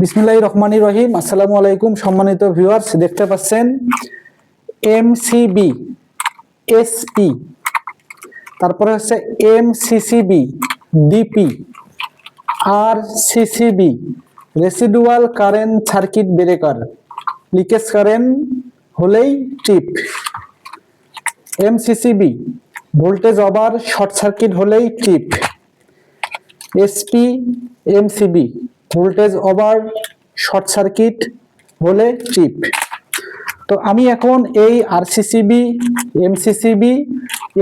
বিসমিল্লাহির রহমানির রহিম। আসসালামু আলাইকুম সম্মানিত ভিউয়ার্স, দেখতে পাচ্ছেন এমসিবি এসই, তারপরে হচ্ছে এমসিসিবি ডিপি আর CCB residual current circuit breaker, leakage current হলেই trip. MCCB voltage over short circuit হলেই trip. SP MCB voltage over short circuit হলে টিপ। তো আমি এখন এই আরসিসিবি এমসিসিবি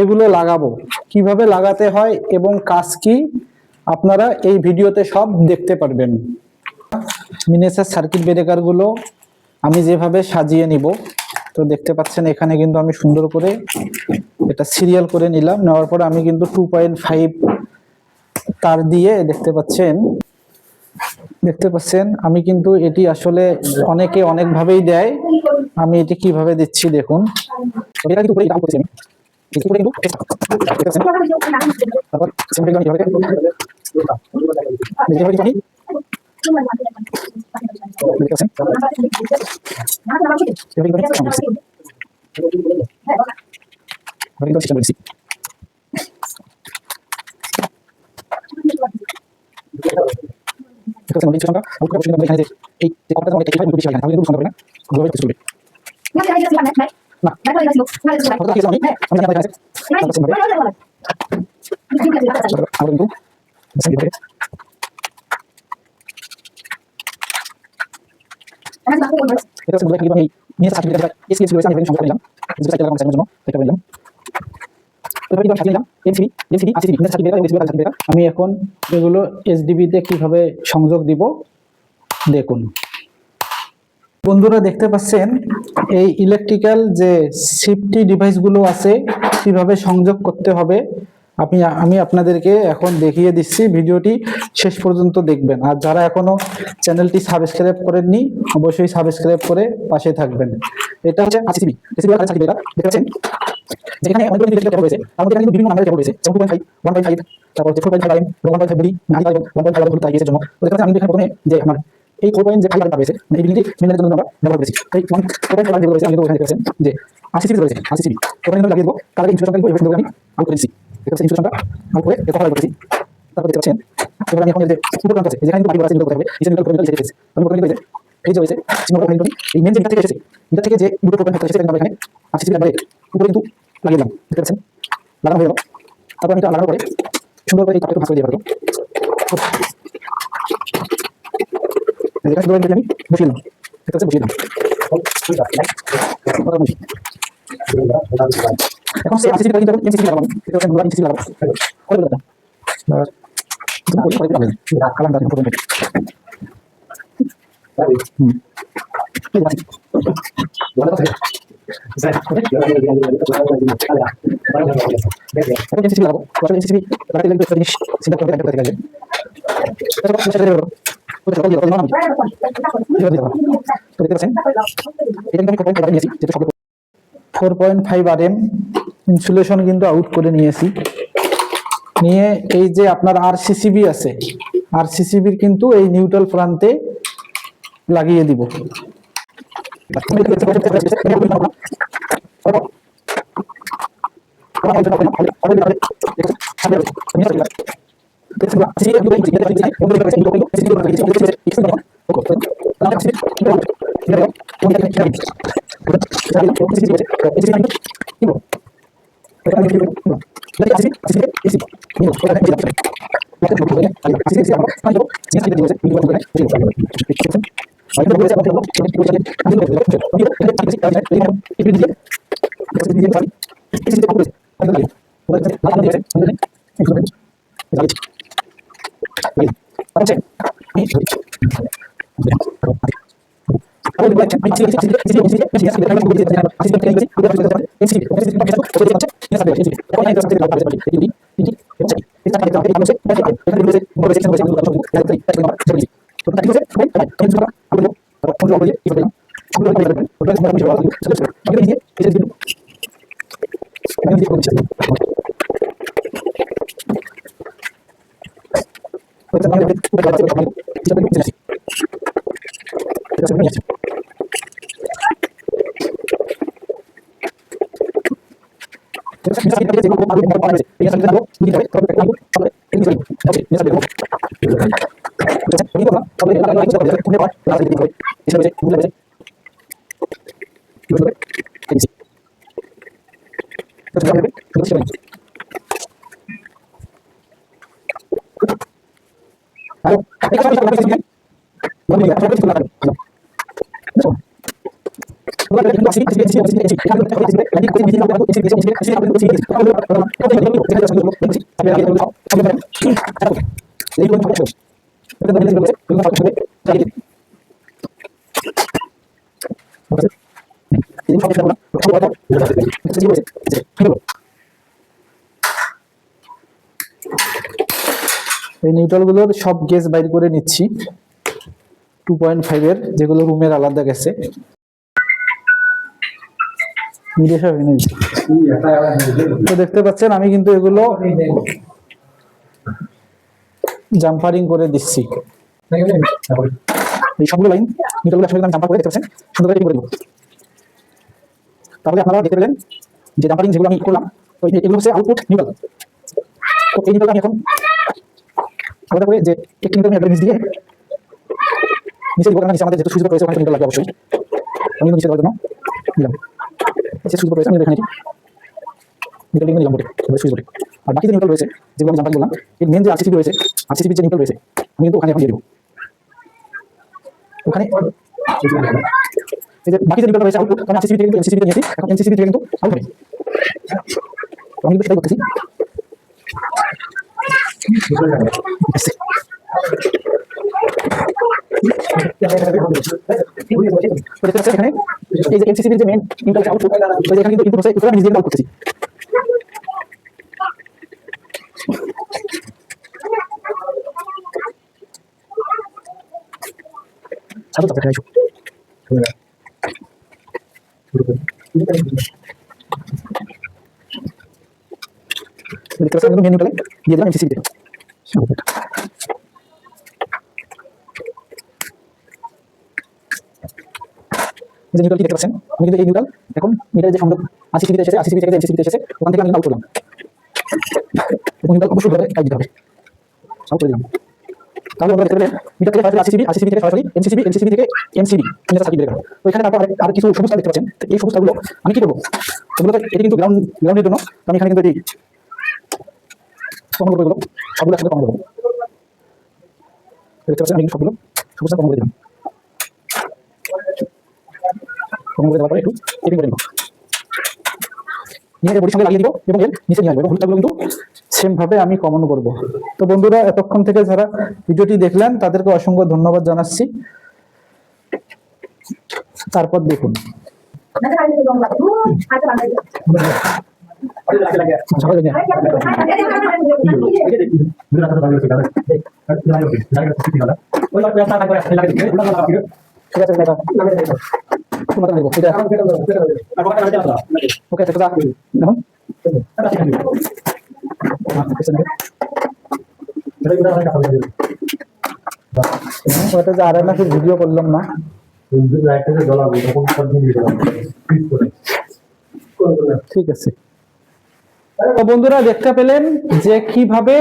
এগুলো লাগাবো, কিভাবে লাগাতে হয় এবং কাজ কি আপনারা এই ভিডিওতে সব দেখতে পারবেন। মিনিয়েচার সার্কিট ব্রেকারগুলো আমি যেভাবে সাজিয়ে নিব, তো দেখতে পাচ্ছেন এখানে কিন্তু আমি সুন্দর করে এটা সিরিয়াল করে নিলাম। নেওয়ার পরে আমি কিন্তু 2.5 তার দিয়ে দেখতে পাচ্ছেন আমি কিন্তু এটি আসলে অনেকে অনেকভাবেই দেয়, আমি এটি কিভাবে দিচ্ছি দেখুন। এটা কিন্তু পুরো করতেছি আমি এখন এগুলো এসডিবি তে কিভাবে সংযোগ দিব দেখুন। বন্ধুরা দেখতে পাচ্ছেন এই ইলেকট্রিক্যাল যে সেফটি ডিভাইসগুলো আছে কিভাবে সংযোগ করতে হবে আমি আপনাদেরকে এখন দেখিয়ে দিচ্ছি। ভিডিওটি শেষ পর্যন্ত দেখবেন, আর যারা এখনো চ্যানেলটি সাবস্ক্রাইব করেননি অবশ্যই সাবস্ক্রাইব করে পাশে থাকবেন। এটা হচ্ছে RCCB residual current circuit breaker. দেখতে পাচ্ছেন যেখানে অনেকগুলো ইলেকট্রিক কেবল রয়েছে, তার মধ্যে কিন্তু বিভিন্ন নাম্বারের কেবল রয়েছে, যেমন 2.5 1.5 তারপর 4.5 আরএম 1.5 বডি আদি 1.5 ভোল্ট আইএস এর জন্য। তো দেখতে পাচ্ছেন আমি এখানে প্রথমে যে আমার এই 4.5 তার রয়েছে, এই বিল্ডিং মিলানোর জন্য আমরা ব্যবহার করেছি। এই 4.5 যেগুলো রয়েছে আমি এখানে দেখতে পাচ্ছেন যে আরসিসিবি রয়েছে, আরসিসিবি ওখানে লাগিয়ে দেবো। কার আগে ইনস্টলেশন করব এভাবে আমি আউট করে দিচ্ছি। দেখতে পাচ্ছেন ইনস্টলেশনটা আউট করে এটা করা করেছি। তারপর দেখতে পাচ্ছেন এবার আমি এখন এই যে উপকরণ আছে যেখানে কিন্তু বাকি আছে নিউট্রাল হবে, এই যে নিউট্রাল পয়েন্ট এসেছে আমি প্রথমে এই যে রয়েছে সিগন্যাল পয়েন্ট, এই মেইন যেটা থেকে এসেছে এটা থেকে যে দুটো পয়েন্ট এসেছে আমরা এখানে আরসিসিবি একবারে উপরে কিন্তু লাগিয়ে দিলাম। দেখতে পাচ্ছেন লাগানো হয়ে গেল। তারপর আমি এটা লাগানোর পরে সুন্দর করে এই তারটা ভাঁজ করে দিয়ে পারবো। এটা আমি বসিয়ে দিলাম। দেখতে পাচ্ছেন বসিয়ে দিলাম। এখন সেই আরসিসিবি কিন্তু এমসিসিবি লাগাবো। দেখতে পাচ্ছেন আমরা এমসিসিবি লাগাবো করে দিলাম। কালাম দাঁড়িয়ে প্রথমে ইনসুলেশন কিন্তু আউট করে নিয়েছি। নিয়ে এই যে আপনার আরসিসিবি আছে, আরসিসিবির কিন্তু এই নিউট্রাল প্রান্তে লাগিয়ে দিব। এই নিউট্রাল গুলোর সব গেজ বাইর করে নিচ্ছি 2.5 এর, যেগুলো রুমের আলাদা গেছে। তো দেখতে পাচ্ছেন আমি কিন্তু এগুলো জাম্পারিং করে দিচ্ছি। এই সবগুলো লাইন নিউট্রাল গুলো আমি জাম্পার করে দেখতে পাচ্ছেন, সুন্দর করে করে দেব। তাহলে আপনারা দেখতে পেলেন যে জাম্পারিং যেগুলো আমি করলাম, এগুলো হচ্ছে আউটপুট নিউট্রাল। তো এই নিউট্রালটা আমি এখন আলাদা করে যে একটি নিউট্রাল আমি নিচ দিয়ে নিচে দিব, কারণ নিচে আমাদের যেহেতু সুইচ বোর্ড রয়েছে ওখানে নিউট্রাল লাগবে অবশ্যই। আমি নিচে দেওয়ার জন্য দিলাম, সুইচ বোর্ড রয়েছে আমি এখানে নিউট্রাল নিলাম বোর্ডে, সুইচ বোর্ডে। আর বাকি যে নিউট্রাল রয়েছে যেগুলো আমি জাম্পারিং করলাম, এর মেন যে আরসিসিবি রয়েছে, আরসিসিবি যে নিউট্রাল রয়েছে আমি কিন্তু ওখানে এখন দিয়ে দেবো। ওখানে এই যে বাকি যে নিউট্রাল রয়েছে আউটপুট, কারণ আরসিসিবি থেকে কিন্তু এমসিসিবি তে নিয়েছি, এখন এমসিসিবি থেকে কিন্তু আউট হবে। আমি কিন্তু সেটাই করতেছি। এখানে এই যে এমসিসিবি যে মেন নিউট্রাল আউটপুট, ওই যে এখানে কিন্তু ইনপুট হচ্ছে, এটা আমি নিজে আউট করতেছি। সাথে সাথে খাইছো দেখতে পাচ্ছেন কিন্তু মেন নিউট্রালে দিয়ে দিলাম এমসিসিবি তে। যে নিউট্রাল কি দেখতে পাচ্ছেন, আমি কিন্তু এই নিউট্রাল এখন মিটারের যে সংযোগ আরসিসিবি তে এসেছে, আরসিসিবি থেকে এমসিসিবি তে এসেছে, ওখান থেকে আমি আউট করলাম। এবং নিউট্রাল অবশ্যই ভাবে কাজ দিতে হবে, আউট করে দিলাম। তাহলে আমরা দেখতে পেলেন মিটার থেকে সরাসরি আরসিসিবি, আরসিসিবি থেকে সরাসরি এমসিসিবি, এমসিসিবি থেকে এমসিবি এটা সার্কিট ব্রেকার। তো এখানে তারপর আর কিছু সমস্যা দেখতে পাচ্ছেন, তো এই সমস্যাগুলো আমি কি করব, এগুলো তো এটি কিন্তু গ্রাউন্ডের জন্য, আমি এখানে কিন্তু এটি কমন করব, এগুলো সবগুলো একসাথে কমন করব। দেখতে পাচ্ছেন আমি সবগুলো সমস্যা কমন করে দিলাম। কমন করে দেওয়ার পরে একটু টেপিং করে নেব, নিয়ে বডির সঙ্গে লাগিয়ে দিব এবং এর নিচে নিয়ে আসবো এবং হলুদগুলো কিন্তু সেম ভাবে আমি কমন করব। তো বন্ধুরা এতক্ষণ থেকে যারা ভিডিওটি দেখলেন তাদেরকে অসংখ্য ধন্যবাদ জানাচ্ছি। তারপর দেখুন ঠিক আছে ওকে ওটা যে আরেকটা ভিডিও করলাম না, ঠিক আছে। তো বন্ধুরা দেখতে পেলেন যে কিভাবে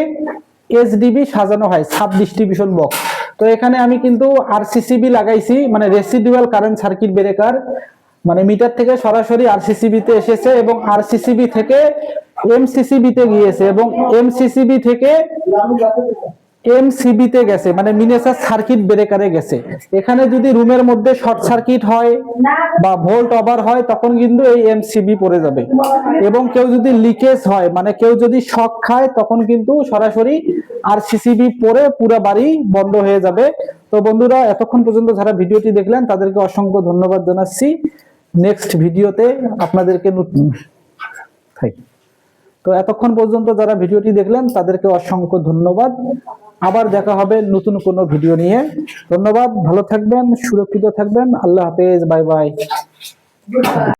এসডিবি সাজানো হয়, সাব ডিস্ট্রিবিউশন বক্স। তো এখানে আমি কিন্তু আরসিসিবি লাগাইছি, মানে রেসিডুয়াল কারেন্ট সার্কিট ব্রেকার, মানে মিটার থেকে সরাসরি আরসিসিবি তে এসেছে এবং আরসিসিবি থেকে এমসিসিবি তে গিয়েছে এবং এমসিসিবি থেকে এমসিবি তে গেছে, মানে মিনিয়েচার সার্কিট ব্রেকারে গেছে। এখানে যদি রুমের মধ্যে শর্ট সার্কিট হয় বা ভোল্ট ওভার হয় তখন কিন্তু এই এমসিবি পড়ে যাবে, এবং কেউ যদি লিকেজ হয়, মানে কেউ যদি শক খায় তখন কিন্তু সরাসরি আরসিসিবি পড়ে পুরো বাড়ি বন্ধ হয়ে যাবে। তো বন্ধুরা এতক্ষণ পর্যন্ত যারা ভিডিওটি দেখলেন তাদেরকে অসংখ্য ধন্যবাদ জানাচ্ছি। নেক্সট ভিডিওতে আপনাদেরকে তো এতক্ষণ পর্যন্ত যারা ভিডিওটি দেখলেন তাদেরকে অসংখ্য ধন্যবাদ। আবার দেখা হবে নতুন কোনো ভিডিও নিয়ে। ধন্যবাদ, ভালো থাকবেন, সুরক্ষিত থাকবেন, আল্লাহ হাফেজ, বাই বাই।